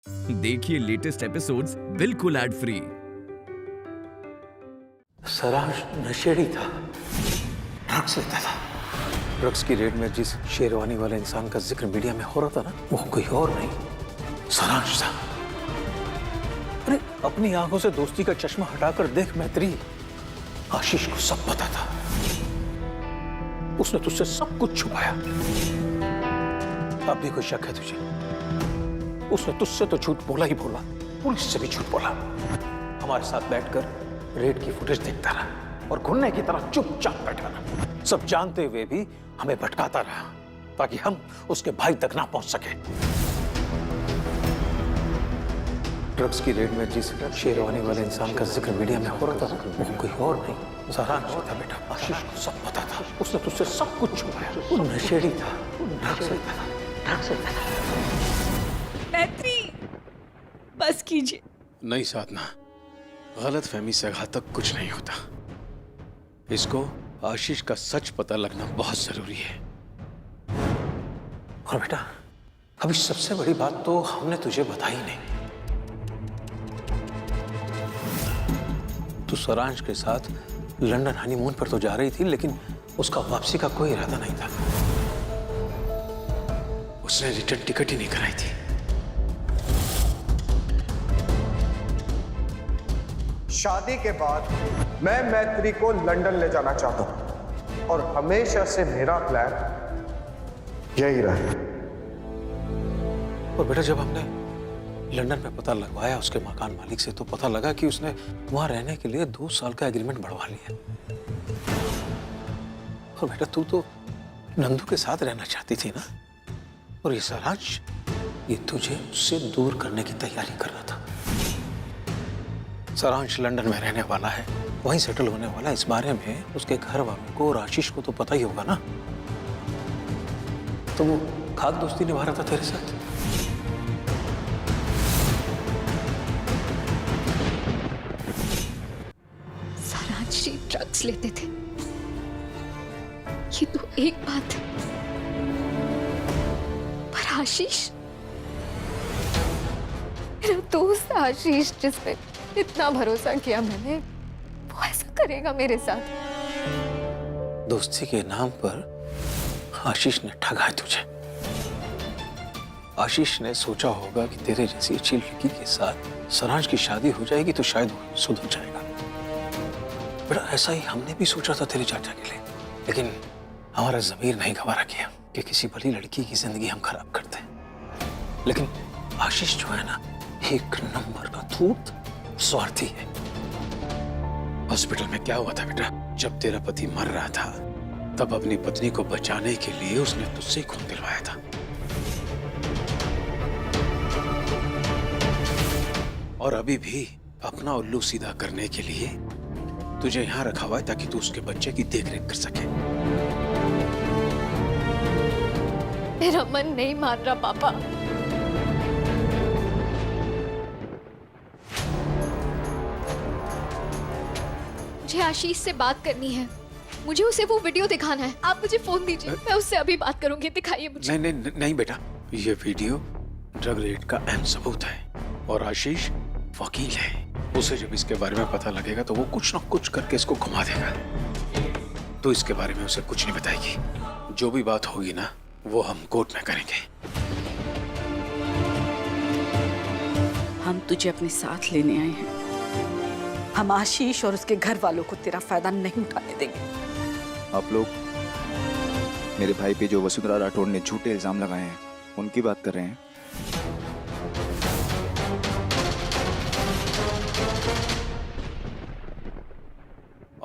देखिए latest episodes बिल्कुल ad free. Saransh नशेड़ी था, ड्रग्स लेता था। ड्रग्स की रेड में जिस शेरवानी वाले इंसान का जिक्र मीडिया में हो रहा था ना, वो कोई और नहीं, सरांश था। अरे अपनी आंखों से दोस्ती का चश्मा हटाकर देख मैत्री, आशीष को सब पता था। उसने तुझसे सब कुछ छुपाया। अब भी कोई शक है तुझे? उसने तुझसे तो झूठ बोला ही बोला, पुलिस से भी झूठ बोला। हमारे साथ बैठकर रेड की फुटेज देखता रहा और गुन्ने की तरह चुपचाप बैठा रहा। सब जानते हुए भी हमें भटकाता रहा ताकि हम उसके भाई तक ना पहुंच सके। ड्रग्स की रेड में जिस शेरवानी वाले इंसान का जिक्र मीडिया में हो रहा था, वो कोई और नहीं, सरांश था बेटा। आशीष को सब पता था। उसने तुझसे सब कुछ छुपाया। वो नशेड़ी था, ड्रग्स लेता था, ड्रग्स लेता था। मैत्री, बस कीजिए। नहीं साधना, गलत फहमी से घातक कुछ नहीं होता। इसको आशीष का सच पता लगना बहुत जरूरी है। और बेटा, अभी सबसे बड़ी बात तो हमने तुझे बताई नहीं। तू सरांश के साथ लंदन हनीमून पर तो जा रही थी, लेकिन उसका वापसी का कोई इरादा नहीं था। उसने रिटर्न टिकट ही नहीं कराई थी। शादी के बाद मैं मैत्री को लंदन ले जाना चाहता हूं और हमेशा से मेरा प्लान यही रहा। और बेटा, जब हमने लंदन में पता लगवाया उसके मकान मालिक से, तो पता लगा कि उसने वहां रहने के लिए 2 साल का एग्रीमेंट बढ़वा लिया। और बेटा, तू तो नंदू के साथ रहना चाहती थी ना, और ये सरांश, ये तुझे उससे दूर करने की तैयारी कर रहा था। सरांश लंदन में रहने वाला है, वहीं सेटल होने वाला है। इस बारे में उसके घर वालों को और आशीष को तो पता ही होगा ना। तो वो खाक दोस्ती निभा रहा था तेरे साथ। सरांश जी ड्रग्स लेते थे, ये तो एक बात है, पर आशीष, मेरा दोस्त आशीष, जिसपे इतना भरोसा किया मैंने, वो ऐसा करेगा मेरे साथ? दोस्ती के नाम पर आशीष ने ठगा है तुझे। आशीष ने सोचा होगा कि तेरे जैसी अच्छी लड़की के साथ सरांश की शादी हो जाएगी तो शायद वो सुधर जाएगा। बेटा, ऐसा ही हमने भी सोचा था तेरे चाचा के लिए, लेकिन हमारा ज़मीर नहीं गवारा किया कि किसी भली लड़की की जिंदगी हम खराब करते हैं। लेकिन आशीष जो है ना, एक नंबर का धूर्त स्वार्थी है। हॉस्पिटल में क्या हुआ था बेटा? जब तेरा पति मर रहा था, तब अपनी पत्नी को बचाने के लिए उसने तुझसे खून दिलवाया था। और अभी भी अपना उल्लू सीधा करने के लिए तुझे यहां रखा हुआ है ताकि तू उसके बच्चे की देखरेख कर सके। मेरा मन नहीं मान रहा पापा। मुझे आशीष से बात करनी है, मुझे उसे वो वीडियो दिखाना है। आप मुझे फोन दीजिए, मैं उससे अभी बात करूंगी। दिखाइए मुझे। नहीं नहीं नहीं बेटा, ये वीडियो ड्रग रेड का अहम सबूत है और आशीष वकील है। उसे जब इसके बारे में पता लगेगा तो वो कुछ ना कुछ करके इसको घुमा देगा। तो इसके बारे में उसे कुछ नहीं बताएगी। जो भी बात होगी ना, वो हम कोर्ट में करेंगे। हम तुझे अपने साथ लेने आए हैं। हम आशीष और उसके घर वालों को तेरा फायदा नहीं उठाने देंगे। आप लोग मेरे भाई पे जो वसुंधरा राठौड़ ने झूठे इल्जाम लगाए हैं, उनकी बात कर रहे हैं?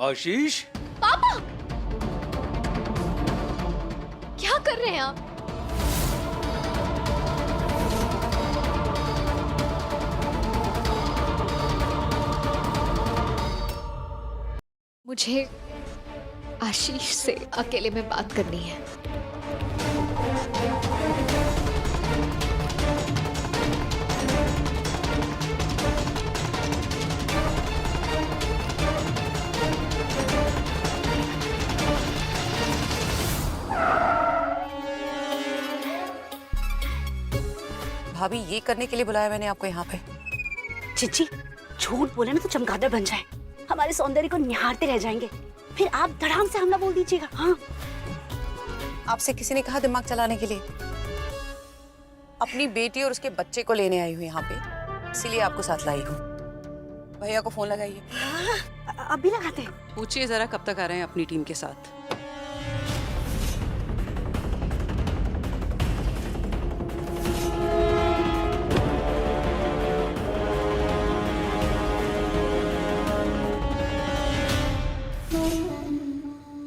आशीष, पापा, क्या कर रहे हैं आप? मुझे आशीष से अकेले में बात करनी है। भाभी ये करने के लिए बुलाया मैंने आपको यहाँ पे? चिच्ची, झूठ बोले ना तो चमगादड़ बन जाए, हमारे सौंदर्य को निहारते रह जाएंगे, फिर आप धड़ाम से हमला बोल दीजिएगा। हाँ, आपसे किसी ने कहा दिमाग चलाने के लिए? अपनी बेटी और उसके बच्चे को लेने आई हूँ यहाँ पे, इसीलिए आपको साथ लाई हूँ। भैया को फोन लगाइए। अब भी लगाते हैं। पूछिए जरा कब तक आ रहे हैं अपनी टीम के साथ।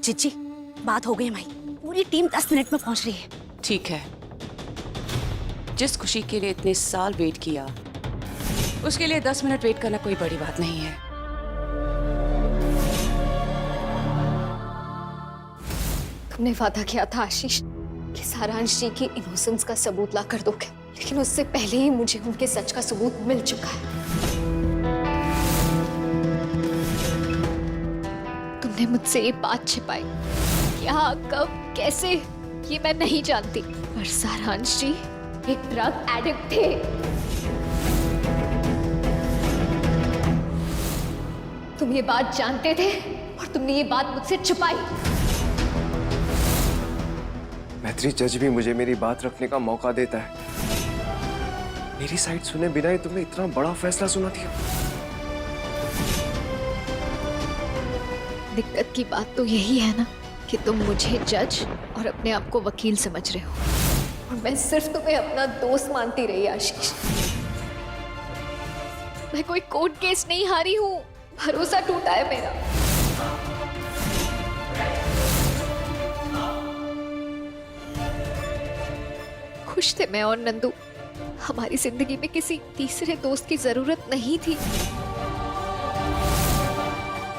चिच्ची, बात हो गई भाई, पूरी टीम 10 मिनट में पहुंच रही है। ठीक है, जिस खुशी के लिए इतने साल वेट किया उसके लिए 10 मिनट वेट करना कोई बड़ी बात नहीं है। तुमने वादा किया था आशीष कि सारांश जी की इनोसेंस का सबूत ला कर दोगे, लेकिन उससे पहले ही मुझे उनके सच का सबूत मिल चुका है। तुमने मुझसे ये बात छिपाई, क्या, कब, कैसे, ये मैं नहीं जानती, पर सारांश जी एक ड्रग एडिक्ट थे। तुम ये बात जानते थे और तुमने ये बात मुझसे छुपाई। मैत्री, जज भी मुझे मेरी बात रखने का मौका देता है। मेरी साइड सुने बिना ही तुमने इतना बड़ा फैसला सुना दिया। दिक्कत की बात तो यही है ना कि तुम मुझे जज और अपने आप को वकील समझ रहे हो, और मैं सिर्फ तुम्हें अपना दोस्त मानती रही आशीष। मैं कोई कोर्ट केस नहीं हारी हूँ, भरोसा टूटा है मेरा। खुश थे मैं और नंदू, हमारी जिंदगी में किसी तीसरे दोस्त की जरूरत नहीं थी।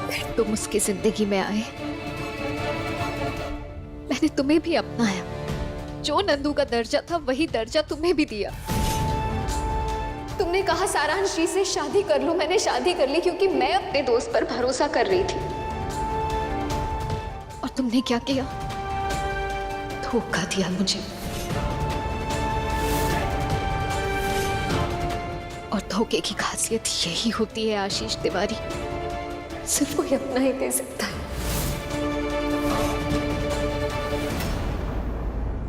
फिर तुम उसकी जिंदगी में आए, मैंने तुम्हें भी अपनाया। जो नंदू का दर्जा था वही दर्जा तुम्हें भी दिया। तुमने कहा सारांश जी से शादी कर लो, मैंने शादी कर ली क्योंकि मैं अपने दोस्त पर भरोसा कर रही थी। और तुमने क्या किया? धोखा दिया मुझे। और धोखे की खासियत यही होती है आशीष तिवारी, सिर्फ कोई अपना ही दे सकता है।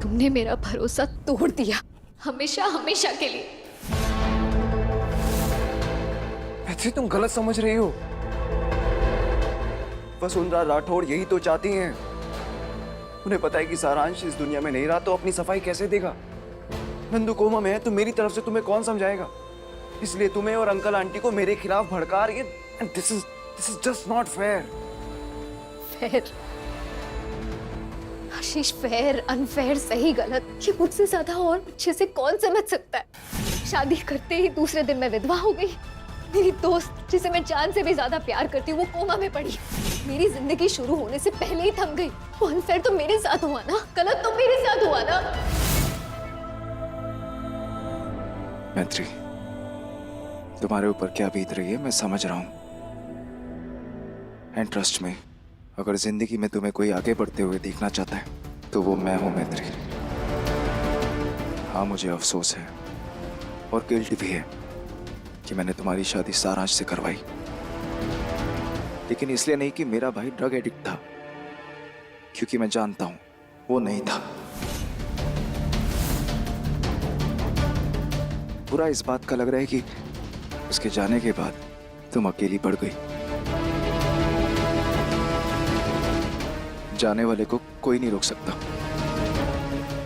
तुमने मेरा भरोसा तोड़ दिया, हमेशा हमेशा के लिए। मैत्री, तुम गलत समझ रही हो। वसुंधरा राठौड़ यही तो चाहती हैं। उन्हें पता है कि सारांश इस दुनिया में नहीं रहा तो अपनी सफाई कैसे देगा। नंदू कोमा में है तो मेरी तरफ से तुम्हें कौन समझाएगा। इसलिए तुम्हें और अंकल आंटी को मेरे खिलाफ भड़का रही है। This is just not fair. Fair Ashish, fair unfair, सही गलत, ये मुझसे ज्यादा और अच्छे से कौन समझ सकता है। शादी करते ही दूसरे दिन मैं विधवा हो गई। मेरी दोस्त जिसे मैं जान से भी ज्यादा प्यार करती हूँ वो कोमा में पड़ी। मेरी जिंदगी शुरू होने से पहले ही थम गई। वो अनफेयर तो मेरे साथ हुआ ना, गलत तो मेरे साथ हुआ ना। मैत्री, तुम्हारे ऊपर क्या बीत रही है मैं समझ रहा हूं। एंड ट्रस्ट में, अगर जिंदगी में तुम्हें कोई आगे बढ़ते हुए देखना चाहता है तो वो मैं हूं मैत्री। हाँ, मुझे अफसोस है और गिल्ट भी है कि मैंने तुम्हारी शादी सारांश से करवाई, लेकिन इसलिए नहीं कि मेरा भाई ड्रग एडिक्ट था, क्योंकि मैं जानता हूं वो नहीं था। बुरा इस बात का लग रहा है कि उसके जाने के बाद तुम अकेली पड़ गई। जाने वाले को कोई नहीं रोक सकता,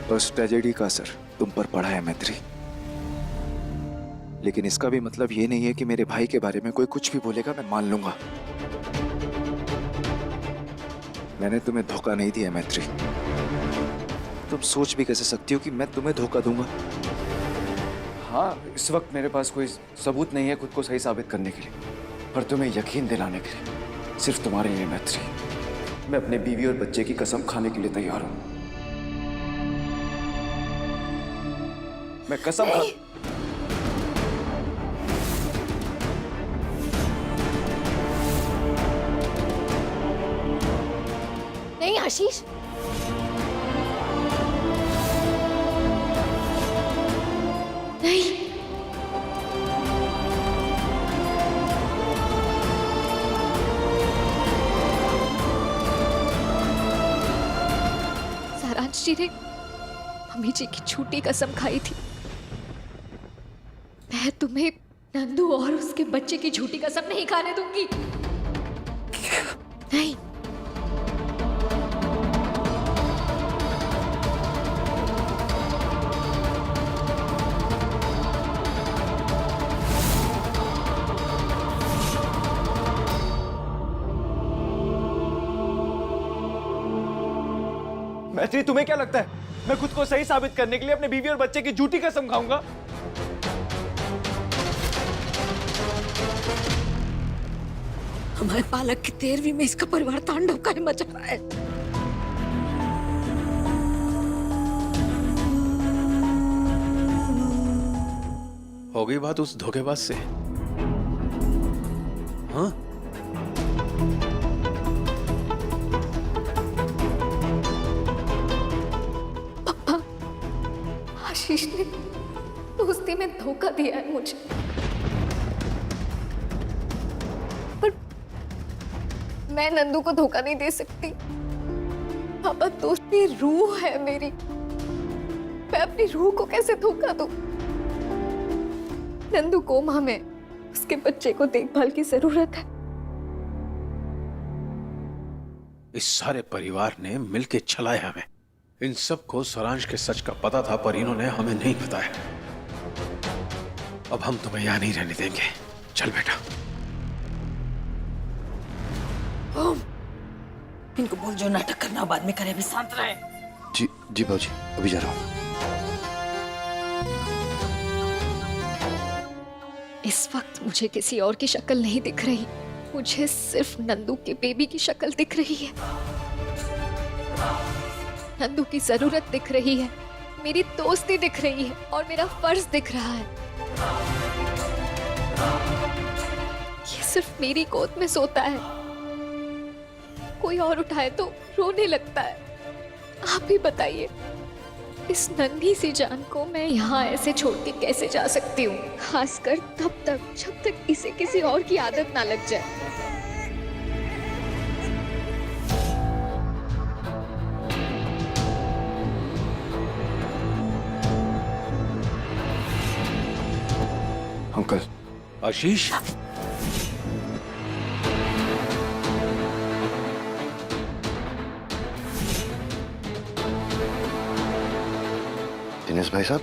और उस ट्रेजेडी का असर तुम पर पड़ा है मैत्री। लेकिन इसका भी मतलब ये नहीं है कि मेरे भाई के बारे में कोई कुछ भी बोलेगा मैं मान लूंगा। मैंने तुम्हें धोखा नहीं दिया मैत्री। तुम सोच भी कैसे सकती हो कि मैं तुम्हें धोखा दूंगा? हाँ, इस वक्त मेरे पास कोई सबूत नहीं है खुद को सही साबित करने के लिए, पर तुम्हें यकीन दिलाने के लिए, सिर्फ तुम्हारे लिए मैत्री, मैं अपने बीवी और बच्चे की कसम खाने के लिए तैयार हूं। मैं कसम खा... नहीं आशीष, नहीं। जी ने मम्मी जी की झूठी कसम खाई थी। मैं तुम्हें नंदू और उसके बच्चे की झूठी कसम नहीं खाने दूंगी। नहीं। मैत्री, तुम्हें क्या लगता है मैं खुद को सही साबित करने के लिए अपने बीवी और बच्चे की झूठी कसम खाऊंगा? हमारे बालक की 13वीं में इसका परिवार तांडव का मचा रहा है। हो गई बात उस धोखेबाज से? हाँ? आशीष ने दोस्ती में धोखा दिया है मुझे, पर मैं नंदू को धोखा नहीं दे सकती। पापा, दोस्ती रूह है मेरी, मैं अपनी रूह को कैसे धोखा दूं? नंदू कोमा में, उसके बच्चे को देखभाल की जरूरत है। इस सारे परिवार ने मिलके छलाया हमें। इन सबको सारांश के सच का पता था, पर इन्होंने हमें नहीं बताया। अब हम तुम्हें यहां नहीं रहने देंगे। चल बेटा। इनको बोल जो नाटक करना बाद में करे, अभी शांत रहे। जी जी बाबूजी, अभी जा रहा हूँ। इस वक्त मुझे किसी और की शक्ल नहीं दिख रही, मुझे सिर्फ नंदू के बेबी की शक्ल दिख रही है। नंदू की जरूरत दिख रही है, मेरी दोस्ती दिख रही है और मेरा फर्ज दिख रहा है। ये सिर्फ मेरी गोद में सोता है, कोई और उठाए तो रोने लगता है। आप ही बताइए, इस नन्ही सी जान को मैं यहाँ ऐसे छोड़ के कैसे जा सकती हूँ, खासकर तब तक जब तक इसे किसी और की आदत ना लग जाए। अंकल। आशीष, दिनेश भाई साहब,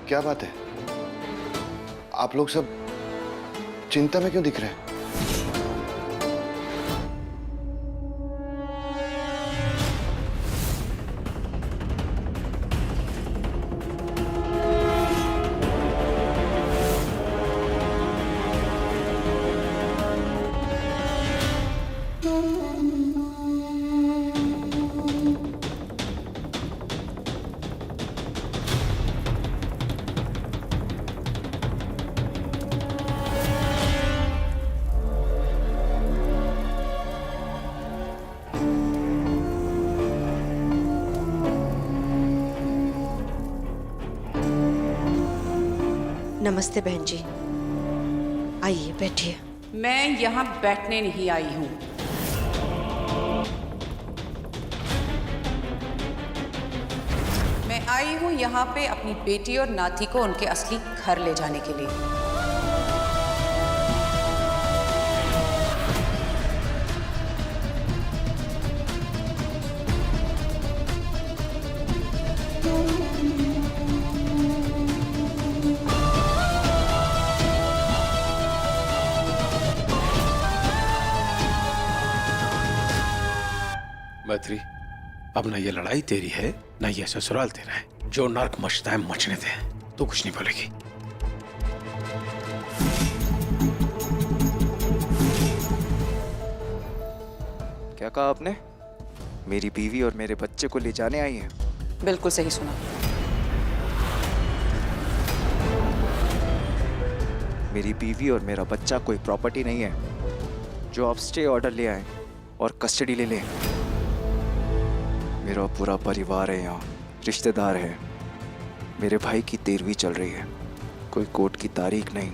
क्या बात है? आप लोग सब चिंता में क्यों दिख रहे हैं? नमस्ते बहन जी, आइए बैठिए। मैं यहाँ बैठने नहीं आई हूँ। मैं आई हूँ यहाँ पे अपनी बेटी और नाती को उनके असली घर ले जाने के लिए। मैत्री, अब ना ये लड़ाई तेरी है, ना ये ससुराल तेरा है। जो नर्क मचता है मचने दे, तू कुछ नहीं बोलेगी। क्या कहा आपने? मेरी बीवी और मेरे बच्चे को ले जाने आई हैं? बिल्कुल सही सुना। मेरी बीवी और मेरा बच्चा कोई प्रॉपर्टी नहीं है जो आप स्टे ऑर्डर ले आए और कस्टडी ले लें। मेरा पूरा परिवार है यहाँ, रिश्तेदार है। मेरे भाई की 13वीं चल रही है, कोई कोर्ट की तारीख नहीं।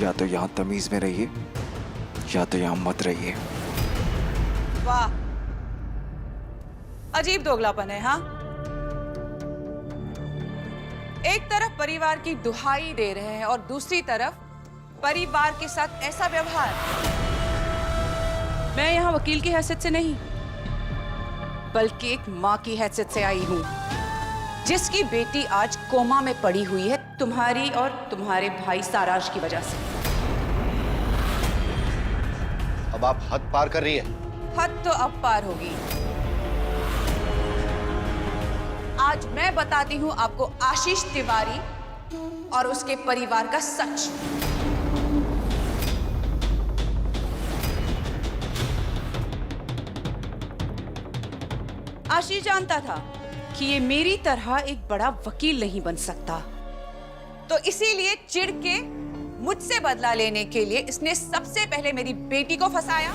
या तो यहाँ तमीज में रहिए या तो यहाँ मत रहिए। वाह, अजीब दोगलापन है, हाँ? एक तरफ परिवार की दुहाई दे रहे हैं और दूसरी तरफ परिवार के साथ ऐसा व्यवहार। मैं यहाँ वकील की हैसियत से नहीं, बल्कि एक माँ की हैसियत से आई हूँ, जिसकी बेटी आज कोमा में पड़ी हुई है तुम्हारी और तुम्हारे भाई सारांश की वजह से। अब आप हद पार कर रही है। हद तो अब पार होगी। आज मैं बताती हूँ आपको आशीष तिवारी और उसके परिवार का सच। आशीष जानता था कि ये मेरी तरह एक बड़ा वकील नहीं बन सकता, तो इसीलिए चिढ़ के मुझसे बदला लेने के लिए इसने सबसे पहले मेरी बेटी को फंसाया,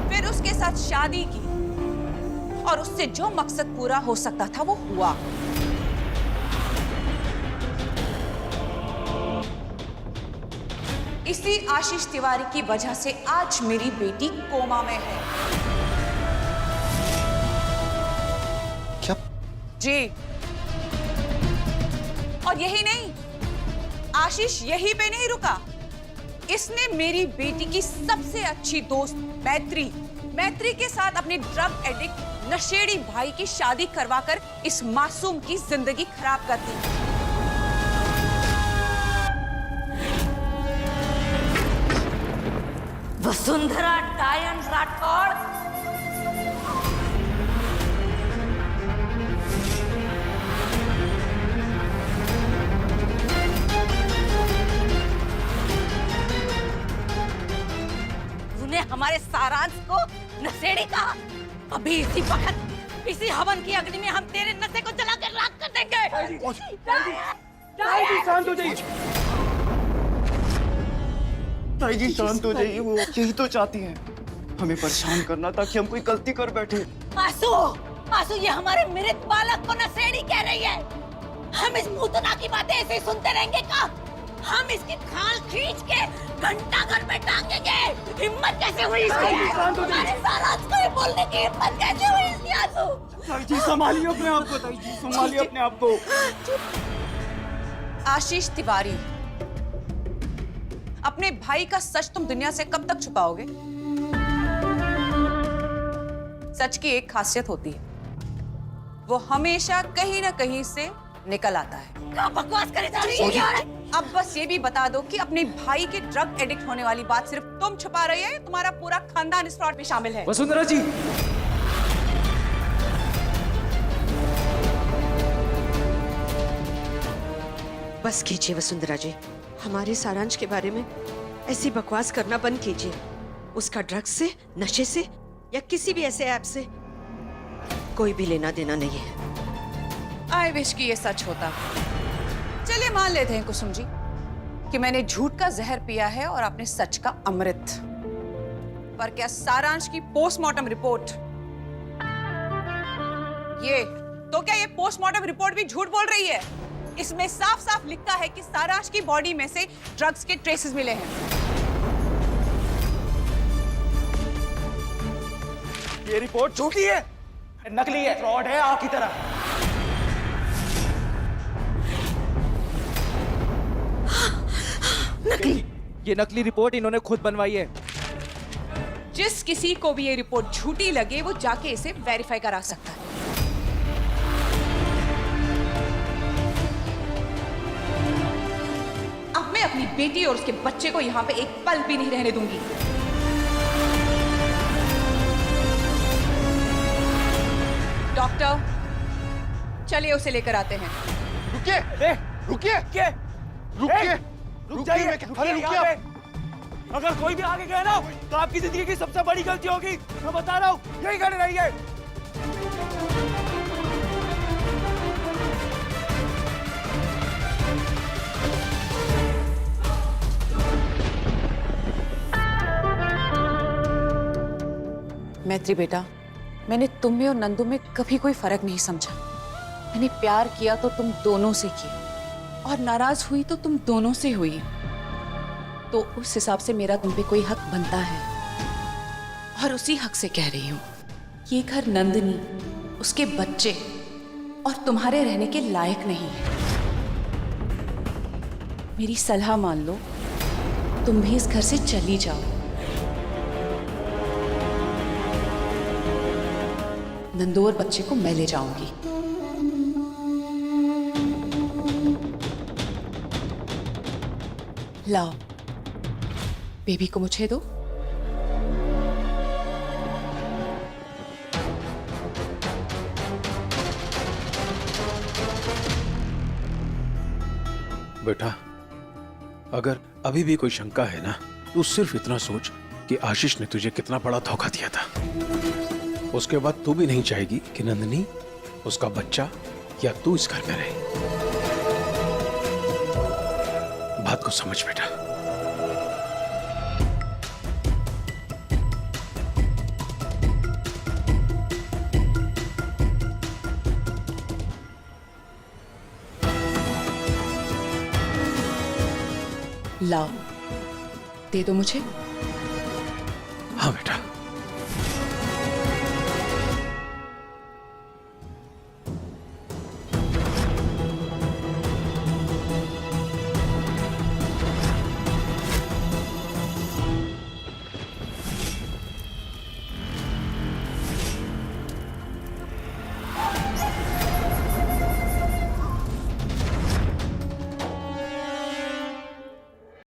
फिर उसके साथ शादी की और उससे जो मकसद पूरा हो सकता था वो हुआ। इसी आशीष तिवारी की वजह से आज मेरी बेटी कोमा में है। क्या? जी। और यही नहीं, आशीष यहीं पे नहीं रुका। इसने मेरी बेटी की सबसे अच्छी दोस्त मैत्री के साथ अपने ड्रग एडिक्ट नशेड़ी भाई की शादी करवाकर इस मासूम की जिंदगी खराब कर दी। वसुंधरा डायन राठौड़, तूने हमारे सारांश को नशेड़ी कहा। अभी इसी वक्त इसी हवन की अग्नि में हम तेरे नशे को जलाकर राख कर देंगे। शांत हो जाइए। ताई जी शांत हो जाइए, वो यही तो चाहती हैं, हमें परेशान करना ताकि हम कोई गलती कर बैठे। आंसू ये हमारे मृत बालक को नशेड़ी कह रही है। हम इस मूतना की बातें ऐसे ही सुनते रहेंगे का? हम इसकी खाल खींच के घंटा घर में टांगेंगे। हिम्मत कैसे हुई इसकी? हमारे सारांश को ये बोलने की हिम्मत कैसे हुई इसकी? आंसू ताई जी संभालिए अपने आप को, ताई जी संभालिए अपने आप को। आशीष तिवारी, अपने भाई का सच तुम दुनिया से कब तक छुपाओगे? सच की एक खासियत होती है, वो हमेशा कहीं ना कहीं से निकल आता है। क्या बकवास करे जा रही है? अब बस ये भी बता दो कि अपने भाई के ड्रग एडिक्ट होने वाली बात सिर्फ तुम छुपा रही है, तुम्हारा पूरा खानदान इस फ्रॉड में शामिल है। वसुंधरा जी, बस कीजिए वसुंधरा जी, हमारे सारांश के बारे में ऐसी बकवास करना बंद कीजिए। उसका ड्रग्स से, नशे से या किसी भी ऐसे ऐप से कोई भी लेना देना नहीं है। आई विश कि ये सच होता। चलिए मान लेते हैं कुसुम जी कि मैंने झूठ का जहर पिया है और आपने सच का अमृत। पर क्या सारांश की पोस्टमार्टम रिपोर्ट, ये पोस्टमार्टम रिपोर्ट भी झूठ बोल रही है? इसमें साफ साफ लिखा है कि सारांश की बॉडी में से ड्रग्स के ट्रेसेस मिले हैं। ये रिपोर्ट झूठी है, नकली है, फ्रॉड है आपकी तरह। नकली? ये नकली रिपोर्ट इन्होंने खुद बनवाई है। जिस किसी को भी ये रिपोर्ट झूठी लगे वो जाके इसे वेरीफाई करा सकता है। अब मैं अपनी बेटी और उसके बच्चे को यहाँ पे एक पल भी नहीं रहने दूंगी। डॉक्टर, चलिए उसे लेकर आते हैं। रुकिए, रुकिए, रुकिए, रुकिए, अरे रुकिए आप। अगर कोई भी आगे गया ना तो आपकी जिंदगी की सबसे बड़ी गलती होगी, मैं बता रहा हूँ। यही खड़े रहिए। मैत्री बेटा, मैंने तुम में और नंदू में कभी कोई फर्क नहीं समझा। मैंने प्यार किया तो तुम दोनों से किया और नाराज हुई तो तुम दोनों से हुई। तो उस हिसाब से मेरा तुम पे कोई हक बनता है और उसी हक से कह रही हूँ, ये घर नंदिनी उसके बच्चे और तुम्हारे रहने के लायक नहीं है। मेरी सलाह मान लो, तुम भी इस घर से चली जाओ। नंदू और बच्चे को मैं ले जाऊंगी। लाओ, बेबी को मुझे दो। बेटा, अगर अभी भी कोई शंका है ना, तू सिर्फ इतना सोच कि आशीष ने तुझे कितना बड़ा धोखा दिया था। उसके बाद तू भी नहीं चाहेगी कि नंदिनी, उसका बच्चा या तू इस घर में रहे। बात को समझ बेटा। लाओ, दे दो मुझे। हाँ बेटा।